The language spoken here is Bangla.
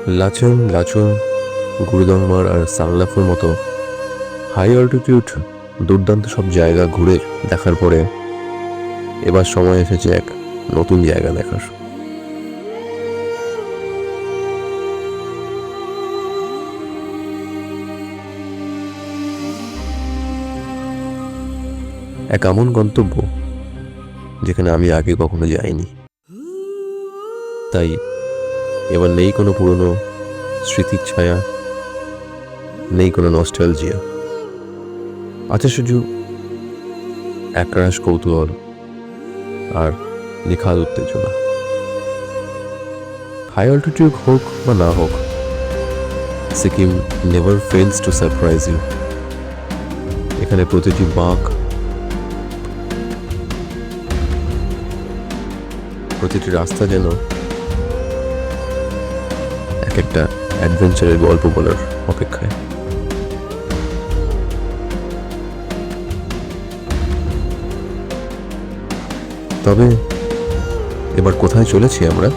লাচুং, লাচুং, গুরুদংমার আর সাংলাফুর মতো হাই অল্টিটিউড দুর্দান্ত সব জায়গা ঘুরে দেখার পরে এবার সময় এসেছে এক নতুন জায়গা দেখার। এক এমন গন্তব্য যেখানে আমি আগে কখনো যাইনি। তাই এবার নেই কোনো পুরনো স্মৃতির ছায়া, নেই কোনো নস্টালজিয়া, আছে শুধু একরাশ কৌতূহল আর নিখাদ উত্তেজনা। হাই অল্টিটিউড হোক বা না হোক, Sikkim never fails to surprise you. এখানে প্রতিটি বাঁক, প্রতিটি রাস্তা যেন এক একটা অ্যাডভেঞ্চারের গল্প বলার অপেক্ষায়। তবে এবার কোথায় চলেছি আমরা?